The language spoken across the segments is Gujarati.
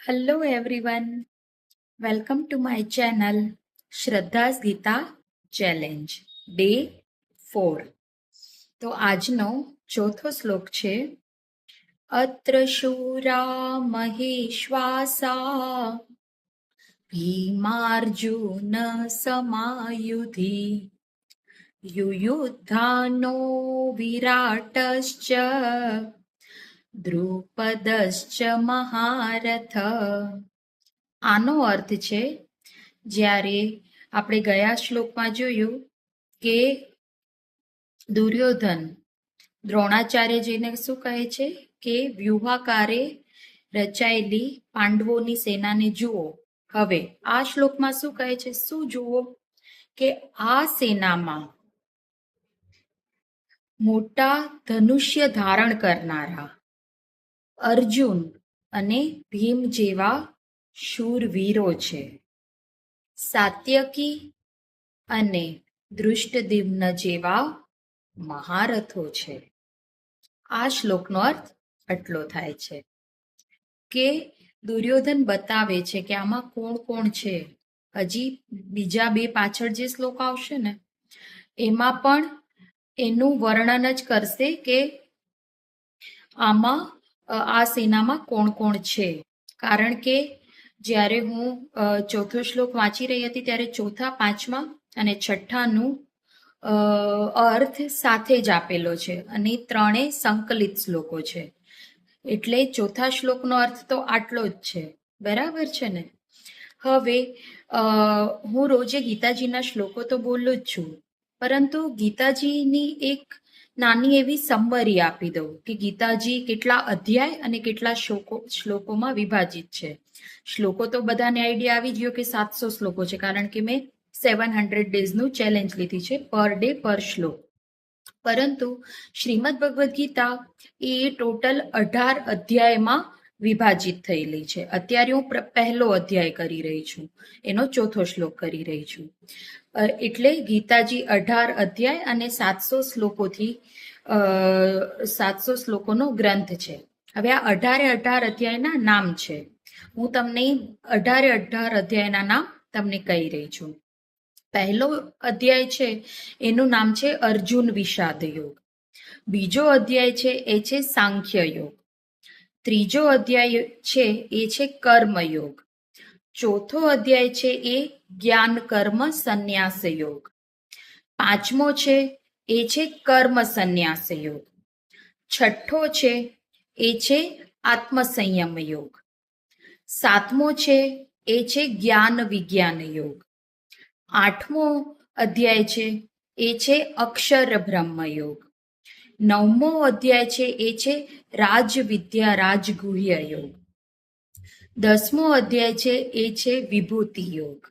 Hello everyone, welcome to my channel શ્રદ્ધાસ ગીતા ચેલેન્જ ડે 4. તો આજનો ચોથો શ્લોક છે અત્ર શૂરા મહેશ્વાસા ભીમાર્જુન સમાયુધિ યુયુદ્ધાનો વિરાટશ્ચ દ્રુપદશ્ચ મહારથ. આનો અર્થ છે, જ્યારે આપણે ગયા શ્લોકમાં જોયું કે દુર્યોધન દ્રોણાચાર્યજીને શું કહે છે કે વ્યૂહાકારે રચાયેલી પાંડવોની સેનાને જુઓ. હવે આ શ્લોકમાં શું કહે છે, શું જુઓ કે આ સેનામાં મોટા ધનુષ્ય ધારણ કરનારા અર્જુન અને ભીમ જેવા શૂરવીરો છે. સાત્યકી અને દૃષ્ટદ્યુમ્ન જેવા મહારથો છે. આ શ્લોકનો અર્થ આટલો થાય છે કે દુર્યોધન બતાવે છે કે આમાં કોણ કોણ છે. હજી બીજા બે પાછળ જે શ્લોક આવશે ને એમાં પણ એનું વર્ણન જ કરશે કે આમાં આ સેનામાં કોણ કોણ છે. કારણ કે જ્યારે હું ચોથો શ્લોક વાંચી રહી હતી ત્યારે ચોથા, પાંચમા અને છઠ્ઠાનું અર્થ સાથે જ આપેલો છે અને ત્રણેય સંકલિત શ્લોકો છે. એટલે ચોથા શ્લોકનો અર્થ તો આટલો જ છે, બરાબર છે ને. હવે હું રોજે ગીતાજીના શ્લોકો તો બોલું જ છું, પરંતુ ગીતાજીની એક નાની એવી સમરી આપી દઉં કે ગીતાજી કેટલા અધ્યાય અને કેટલા શ્લોકોમાં વિભાજિત છે. શ્લોકો તો બધાને આઈડિયા આવી ગયો કે 700 શ્લોકો છે, કારણ કે મેં 700 ડેઝનું ચેલેન્જ લીધી છે, પર ડે પર શ્લોક. પરંતુ શ્રીમદ ભગવદ્ ગીતા એ ટોટલ 18 અધ્યાયમાં વિભાજિત થયેલી છે. અત્યારે હું પહેલો અધ્યાય કરી રહી છું, એનો ચોથો શ્લોક કરી રહી છું. એટલે ગીતાજી 18 અધ્યાય અને 700 શ્લોકોથી 700 શ્લોકોનો ગ્રંથ છે. હવે આ 18 અધ્યાયના નામ છે. હું તમને 18 અધ્યાયના નામ તમને કહી રહી છું. પહેલો અધ્યાય છે એનું નામ છે અર્જુન વિષાદ યોગ. બીજો અધ્યાય છે એ છે સાંખ્ય યોગ. ત્રીજો અધ્યાય છે એ છે કર્મયોગ. ચોથો અધ્યાય છે એ જ્ઞાન કર્મ સંન્યાસ યોગ. પાંચમો છે એ છે કર્મ સંન્યાસ યોગ. છઠ્ઠો છે એ છે આત્મસંયમ યોગ. સાતમો છે એ છે જ્ઞાન વિજ્ઞાન યોગ. આઠમો અધ્યાય છે એ છે અક્ષર બ્રહ્મ યોગ. નવમો અધ્યાય છે એ છે રાજવિદ્યા રાજગુહ્ય યોગ. 10મો અધ્યાય છે એ છે વિભૂતિ યોગ.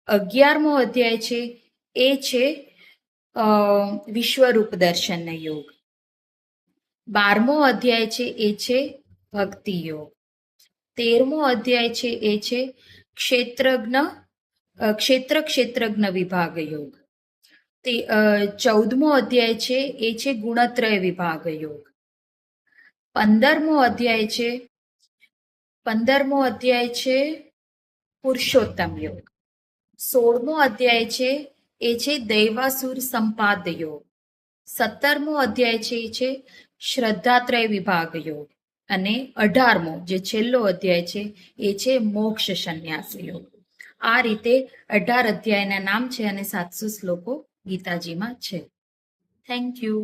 11મો અધ્યાય છે એ છે વિશ્વરૂપ દર્શન યોગ. 12મો અધ્યાય છે એ છે ભક્તિ યોગ. 13મો અધ્યાય છે એ છે ક્ષેત્રજ્ઞ વિભાગ યોગ. 14મો અધ્યાય છે એ છે ગુણત્રય વિભાગ યોગ. 15મો અધ્યાય છે પુરુષોત્તમ યોગ. 16મો અધ્યાય છે એ છે દૈવાસુર સંપાદ યોગ. 17મો અધ્યાય છે એ છે શ્રદ્ધાત્રય વિભાગ યોગ. અને 18મો જે છેલ્લો અધ્યાય છે એ છે મોક્ષ સંન્યાસ યોગ. આ રીતે 18 અધ્યાયના નામ છે અને 700 શ્લોકો ગીતાજીમાં છે. Thank you.